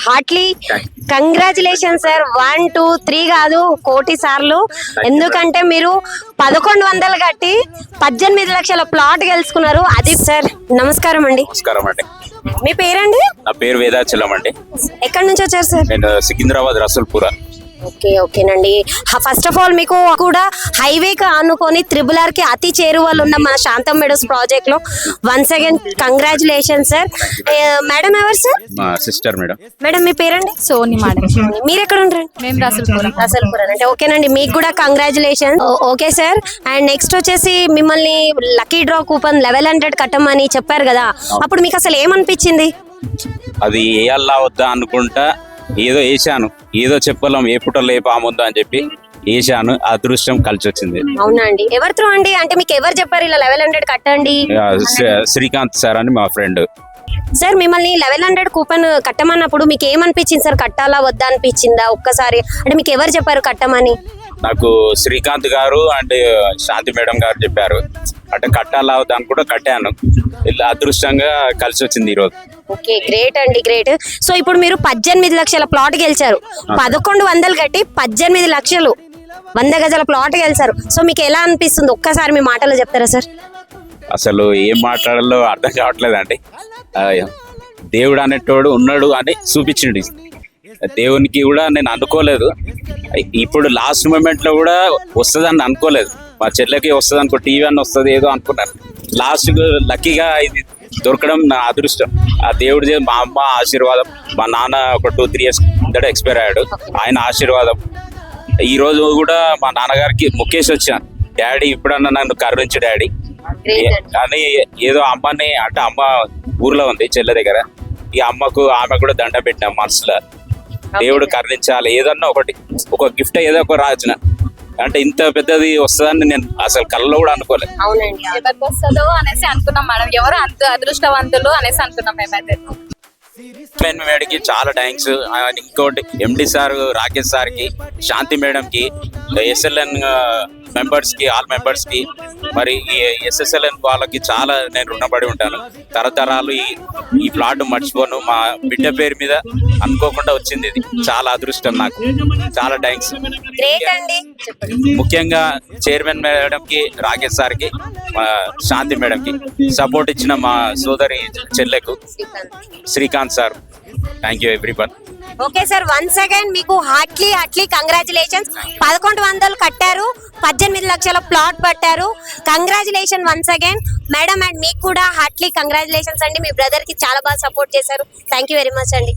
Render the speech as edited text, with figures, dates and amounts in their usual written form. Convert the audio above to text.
Hartley congratulation sir. 1 2 3 కాదు, కోటి సార్లు. ఎందుకంటే మీరు 1100 కట్టి 18 లక్షల ప్లాట్ గెలుచుకున్నారు. అది సార్. నమస్కారం అండి. నమస్కారం అండి. మీ పేరండి? నా పేరు వేదాచలం అండి. ఎక్కడి నుంచి వచ్చారు సార్? నేను సికింద్రాబాద్ రసూల్పుర. ఓకేనండి. ఫస్ట్ ఆఫ్ ఆల్ మీకు కూడా హైవేకి ఆనుకొని త్రిబుల్ కి అతి చేరువలు ఉన్న మన శాంతం మెడోస్ ప్రాజెక్ట్ లో once again congratulation sir. Madam ఎవరు సార్? మా సిస్టర్ మేడం. మేడం మీ పేరండి? సోని మేడం. మీరు ఎక్కడ ఉంటారు? మేము రసల్పురం. అంటే ఓకేనండి, మీకు కూడా congratulation. Okay sir. And next వచ్చేసి మిమ్మల్ని లక్కీ డ్రా కూపన్ 1100 కట్టమని చెప్పారు కదా, అప్పుడు మీకు అసలు ఏమనిపించింది? అది వేయాలా వద్దా అనుకుంటా ఏదో వేసాను, ఏదో చెప్పలేం ఏ పుట్టలో ఏ పాముందో అని చెప్పి వేసాను. అదృష్టం కలిసి వచ్చింది. అవునా అండి? ఎవరితో అండి? అంటే మీకు ఎవరు చెప్పారు ఇలా 1100 కట్టండి? శ్రీకాంత్ సార్ అని మా ఫ్రెండ్. సార్ మిమ్మల్ని 1100 కూపన్ కట్టమన్నప్పుడు మీకు ఏమనిపించింది సార్? కట్టాలా వద్దా అనిపించిందా ఒక్కసారి? అంటే మీకు ఎవరు చెప్పారు కట్టమని? నాకు శ్రీకాంత్ గారు అండ్ శాంతి మేడం గారు చెప్పారు. అంటే కట్టాలా వద్దా అని కూడా కట్టాను. ఇలా అదృష్టంగా కలిసి వచ్చింది ఈరోజు. ఓకే, గ్రేట్ అండి, గ్రేట్. సో ఇప్పుడు మీరు 18 లక్షల ప్లాట్ గెలిచారు. 1100 కట్టి 18 లక్షలు 100 గజాల ప్లాట్ గెలిచారు. సో మీకు ఎలా అనిపిస్తుంది ఒక్కసారి మీ మాటలో చెప్తారా సార్? అసలు ఏం మాట్లాడాలో అర్థం కావట్లేదండి. దేవుడు అనేటోడు ఉన్నాడు అని చూపించిండు. దేవునికి కూడా నేను అనుకోలేదు. ఇప్పుడు లాస్ట్ మూమెంట్ లో కూడా వస్తుందని అనుకోలేదు. మా చెల్లెకి వస్తుంది అనుకో, టీవీ అని వస్తుంది ఏదో అనుకున్నాను. లాస్ట్ లక్కీగా ఇది దొరకడం నా అదృష్టం. ఆ దేవుడి మా అమ్మ ఆశీర్వాదం, మా నాన్న ఒక 2-3 years ఎక్స్పైర్ అయ్యాడు, ఆయన ఆశీర్వాదం. ఈ రోజు కూడా మా నాన్నగారికి ముఖేష్ వచ్చాను, డాడీ ఇప్పుడన్నా నన్ను కరుణించు డాడీ అని. ఏదో అమ్మని అంటే అమ్మ ఊర్లో ఉంది చెల్లె దగ్గర, ఈ అమ్మకు ఆమె కూడా దండ పెట్టిన మనసులో. దేవుడు కరుణించాలి, ఏదన్నా ఒకటి ఒక గిఫ్ట్ ఏదో ఒక రాజున అంటే ఇంత పెద్దది వస్తుందని నేను అసలు కళ్ళలో కూడా అనుకోలేదు. అవునండి, ఎవరికి వస్తుందో అనేసి అనుకున్నాం మేడం. ఎవరు అంత అదృష్టవంతులు అనేసి అనుకున్నాం మేమైతే. మేడంకి చాలా థ్యాంక్స్. ఇంకోటి ఎండి సార్, రాకేష్ సార్కి, శాంతి మేడంకి, ఎస్ఎల్ఎన్ మెంబర్స్ కి, ఆల్ మెంబర్స్ కి, మరి ఎస్ఎస్ఎల్ఎన్ వాళ్ళకి చాలా నేను రుణపడి ఉంటాను. తరతరాలు ఈ ప్లాట్ మర్చిపోను. మా బిడ్డ పేరు మీద అనుకోకుండా వచ్చింది, ఇది చాలా అదృష్టం నాకు. చాలా థ్యాంక్స్. ముఖ్యంగా చైర్మన్ మేడం కి, రాకేష్ సార్ కి, శాంతి మేడం కి సపోర్ట్ ఇచ్చిన మా సోదరి చెల్లెకు Srikanth sir, thank you everyone. Okay sir, once again మీకు హార్ట్లీ కంగ్రాచులేషన్స్. 1100 కట్టారు, 18 లక్షల ప్లాట్ పట్టారు. Congratulation once again madam. And మీకు కూడా హార్ట్లీ కంగ్రాచులేషన్స్ అండి. మీ బ్రదర్ కి చాలా బాగా సపోర్ట్ చేశారు. థ్యాంక్ యూ వెరీ మచ్ అండి.